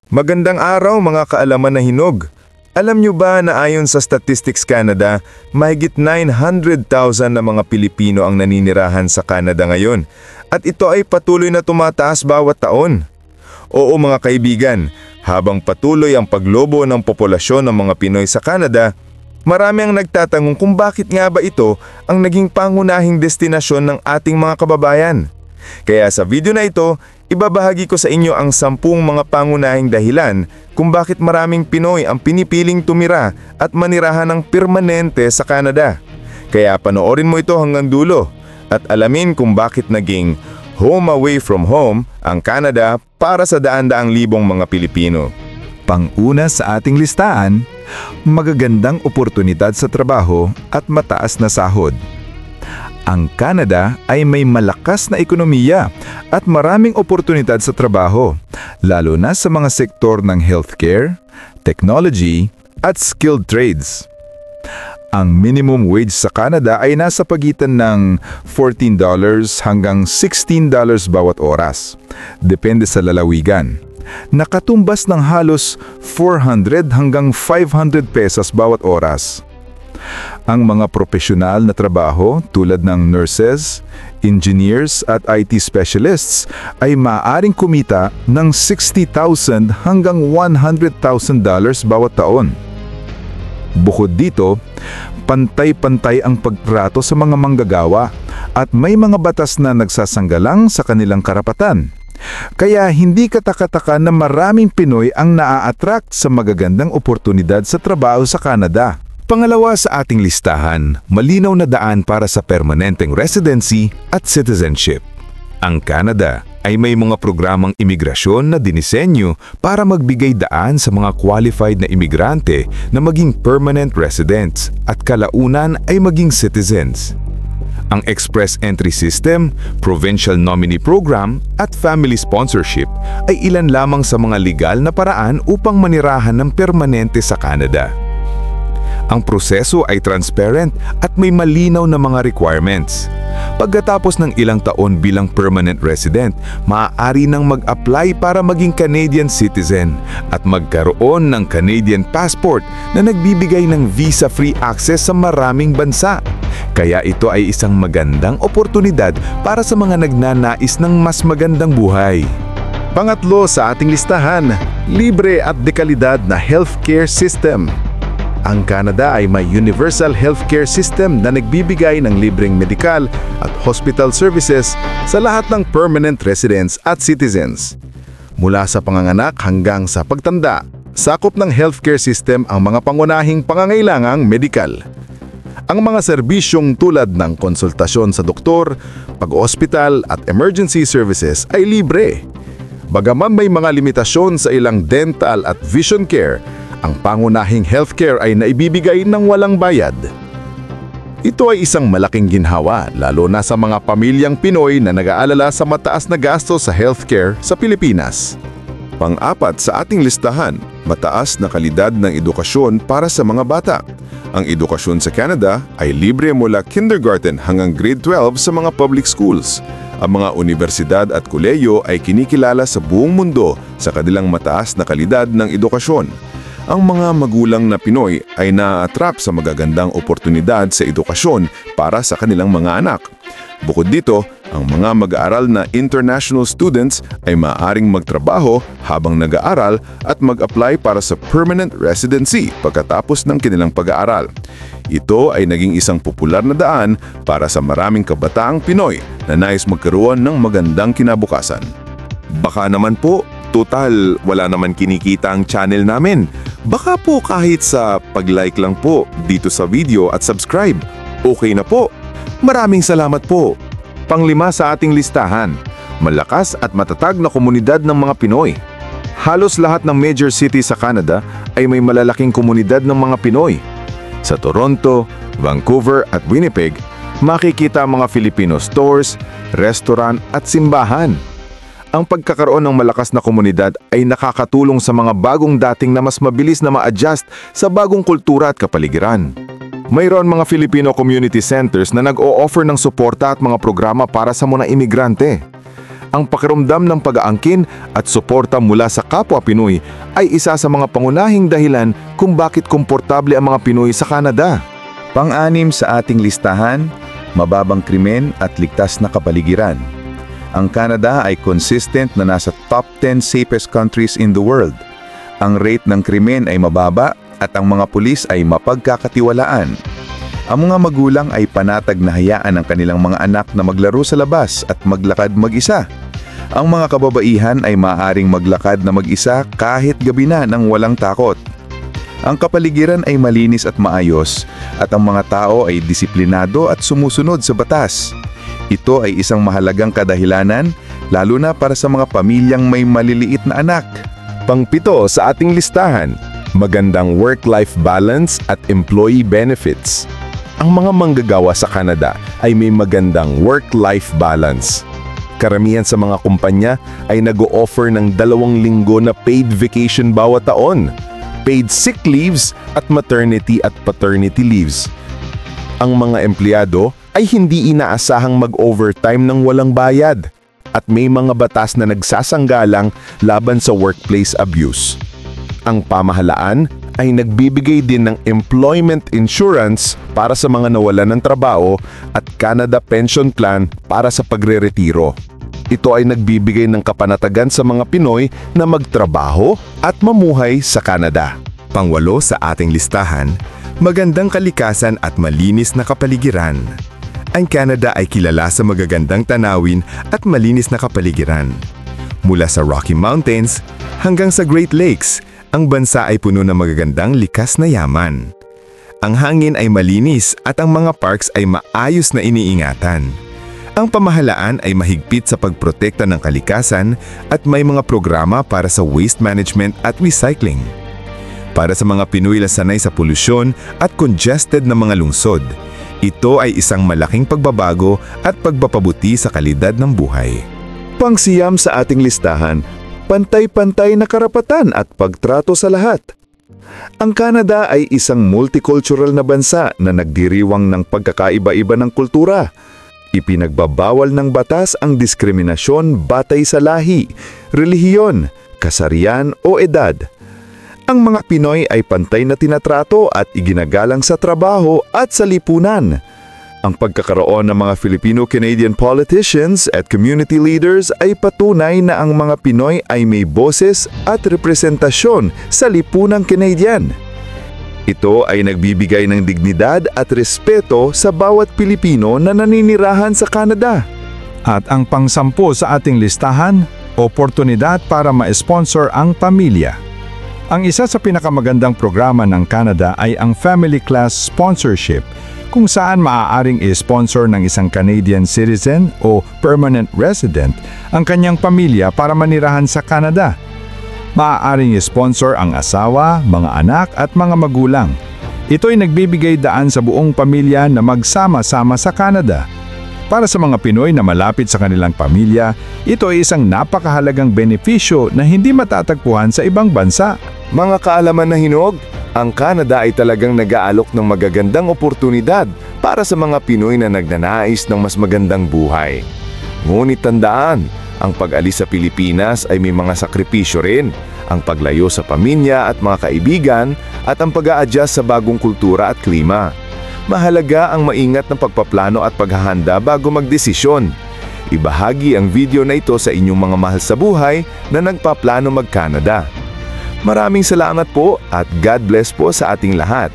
Magandang araw mga kaalaman na hinog. Alam nyo ba na ayon sa Statistics Canada, mahigit 900,000 na mga Pilipino ang naninirahan sa Canada ngayon at ito ay patuloy na tumataas bawat taon. Oo mga kaibigan, habang patuloy ang paglobo ng populasyon ng mga Pinoy sa Canada, marami ang nagtatanong kung bakit nga ba ito ang naging pangunahing destinasyon ng ating mga kababayan. Kaya sa video na ito, ibabahagi ko sa inyo ang 10 mga pangunahing dahilan kung bakit maraming Pinoy ang pinipiling tumira at manirahan ng permanente sa Canada. Kaya panoorin mo ito hanggang dulo at alamin kung bakit naging home away from home ang Canada para sa daan-daang libong mga Pilipino. Pang-una sa ating listahan, magagandang oportunidad sa trabaho at mataas na sahod. Ang Canada ay may malakas na ekonomiya at maraming oportunidad sa trabaho, lalo na sa mga sektor ng healthcare, technology, at skilled trades. Ang minimum wage sa Canada ay nasa pagitan ng $14 hanggang $16 bawat oras, depende sa lalawigan. Nakatumbas ng halos 400 hanggang 500 pesos bawat oras. Ang mga profesional na trabaho tulad ng nurses, engineers at IT specialists ay maaaring kumita ng $60,000 hanggang $100,000 bawat taon. Bukod dito, pantay-pantay ang pagtrato sa mga manggagawa at may mga batas na nagsasanggalang sa kanilang karapatan. Kaya hindi katakataka na maraming Pinoy ang naa-attract sa magagandang oportunidad sa trabaho sa Canada. Pangalawa sa ating listahan, malinaw na daan para sa permanenteng residency at citizenship. Ang Canada ay may mga programang imigrasyon na dinisenyo para magbigay daan sa mga qualified na imigrante na maging permanent residents at kalaunan ay maging citizens. Ang Express Entry System, Provincial Nominee Program at Family Sponsorship ay ilan lamang sa mga legal na paraan upang manirahan ng permanente sa Canada. Ang proseso ay transparent at may malinaw na mga requirements. Pagkatapos ng ilang taon bilang permanent resident, maaari nang mag-apply para maging Canadian citizen at magkaroon ng Canadian passport na nagbibigay ng visa-free access sa maraming bansa. Kaya ito ay isang magandang oportunidad para sa mga nagnanais ng mas magandang buhay. Pangatlo sa ating listahan, libre at dekalidad na healthcare system. Ang Canada ay may universal healthcare system na nagbibigay ng libreng medikal at hospital services sa lahat ng permanent residents at citizens. Mula sa panganganak hanggang sa pagtanda, sakop ng healthcare system ang mga pangunahing pangangailangang medikal. Ang mga serbisyong tulad ng konsultasyon sa doktor, pag-ospital at emergency services ay libre. Bagaman may mga limitasyon sa ilang dental at vision care, ang pangunahing healthcare ay naibibigay ng walang bayad. Ito ay isang malaking ginhawa, lalo na sa mga pamilyang Pinoy na nag-aalala sa mataas na gasto sa healthcare sa Pilipinas. Pang-apat sa ating listahan, mataas na kalidad ng edukasyon para sa mga bata. Ang edukasyon sa Canada ay libre mula kindergarten hanggang grade 12 sa mga public schools. Ang mga universidad at kolehiyo ay kinikilala sa buong mundo sa kanilang mataas na kalidad ng edukasyon. Ang mga magulang na Pinoy ay na-attract sa magagandang oportunidad sa edukasyon para sa kanilang mga anak. Bukod dito, ang mga mag-aaral na international students ay maaaring magtrabaho habang nag-aaral at mag-apply para sa permanent residency pagkatapos ng kanilang pag-aaral. Ito ay naging isang popular na daan para sa maraming kabataang Pinoy na nais magkaroon ng magandang kinabukasan. Baka naman po, total wala naman kinikita ang channel namin. Baka po kahit sa pag-like lang po dito sa video at subscribe, okay na po. Maraming salamat po. Panglima sa ating listahan, malakas at matatag na komunidad ng mga Pinoy. Halos lahat ng major cities sa Canada ay may malalaking komunidad ng mga Pinoy. Sa Toronto, Vancouver at Winnipeg, makikita ang mga Filipino stores, restaurant at simbahan. Ang pagkakaroon ng malakas na komunidad ay nakakatulong sa mga bagong dating na mas mabilis na ma-adjust sa bagong kultura at kapaligiran. Mayroon mga Filipino community centers na nag-o-offer ng suporta at mga programa para sa mga imigrante. Ang pakiramdam ng pag-aangkin at suporta mula sa kapwa Pinoy ay isa sa mga pangunahing dahilan kung bakit komportable ang mga Pinoy sa Canada. Pang-anim sa ating listahan, mababang krimen at ligtas na kapaligiran. Ang Canada ay consistent na nasa top 10 safest countries in the world. Ang rate ng krimen ay mababa at ang mga pulis ay mapagkakatiwalaan. Ang mga magulang ay panatag na hayaan ang kanilang mga anak na maglaro sa labas at maglakad mag-isa. Ang mga kababaihan ay maaaring maglakad na mag-isa kahit gabi na nang walang takot. Ang kapaligiran ay malinis at maayos at ang mga tao ay disiplinado at sumusunod sa batas. Ito ay isang mahalagang kadahilanan, lalo na para sa mga pamilyang may maliliit na anak. Pang-7 sa ating listahan, magandang work-life balance at employee benefits. Ang mga manggagawa sa Canada ay may magandang work-life balance. Karamihan sa mga kumpanya ay nag-o-offer ng 2 linggo na paid vacation bawat taon, paid sick leaves at maternity at paternity leaves. Ang mga empleyado ay hindi inaasahang mag-overtime ng walang bayad at may mga batas na nagsasanggalang laban sa workplace abuse. Ang pamahalaan ay nagbibigay din ng employment insurance para sa mga nawalan ng trabaho at Canada Pension Plan para sa pagre-retiro. Ito ay nagbibigay ng kapanatagan sa mga Pinoy na magtrabaho at mamuhay sa Canada. Pang-8 sa ating listahan, magandang kalikasan at malinis na kapaligiran. Ang Canada ay kilala sa magagandang tanawin at malinis na kapaligiran. Mula sa Rocky Mountains hanggang sa Great Lakes, ang bansa ay puno ng magagandang likas na yaman. Ang hangin ay malinis at ang mga parks ay maayos na iniingatan. Ang pamahalaan ay mahigpit sa pagprotekta ng kalikasan at may mga programa para sa waste management at recycling. Para sa mga Pinoy na sanay sa polusyon at congested na mga lungsod, ito ay isang malaking pagbabago at pagpapabuti sa kalidad ng buhay. Pang-9 sa ating listahan, pantay-pantay na karapatan at pagtrato sa lahat. Ang Canada ay isang multicultural na bansa na nagdiriwang ng pagkakaiba-iba ng kultura. Ipinagbabawal ng batas ang diskriminasyon batay sa lahi, relihiyon, kasarian o edad. Ang mga Pinoy ay pantay na tinatrato at iginagalang sa trabaho at sa lipunan. Ang pagkakaroon ng mga Filipino-Canadian politicians at community leaders ay patunay na ang mga Pinoy ay may boses at representasyon sa lipunang Canadian. Ito ay nagbibigay ng dignidad at respeto sa bawat Pilipino na naninirahan sa Canada. At ang pang-10 sa ating listahan, oportunidad para ma-sponsor ang pamilya. Ang isa sa pinakamagandang programa ng Canada ay ang Family Class Sponsorship, kung saan maaaring i-sponsor ng isang Canadian citizen o permanent resident ang kanyang pamilya para manirahan sa Canada. Maaaring i-sponsor ang asawa, mga anak at mga magulang. Ito'y nagbibigay daan sa buong pamilya na magsama-sama sa Canada. Para sa mga Pinoy na malapit sa kanilang pamilya, ito ay isang napakahalagang benepisyo na hindi matatagpuan sa ibang bansa. Mga kaalaman na hinog, ang Canada ay talagang nag-aalok ng magagandang oportunidad para sa mga Pinoy na nagnanais ng mas magandang buhay. Ngunit tandaan, ang pag-alis sa Pilipinas ay may mga sakripisyo rin, ang paglayo sa pamilya at mga kaibigan at ang pag-a-adjust sa bagong kultura at klima. Mahalaga ang maingat na pagpaplano at paghahanda bago magdesisyon. Ibahagi ang video na ito sa inyong mga mahal sa buhay na nagpaplano mag-Canada. Maraming salamat po at God bless po sa ating lahat.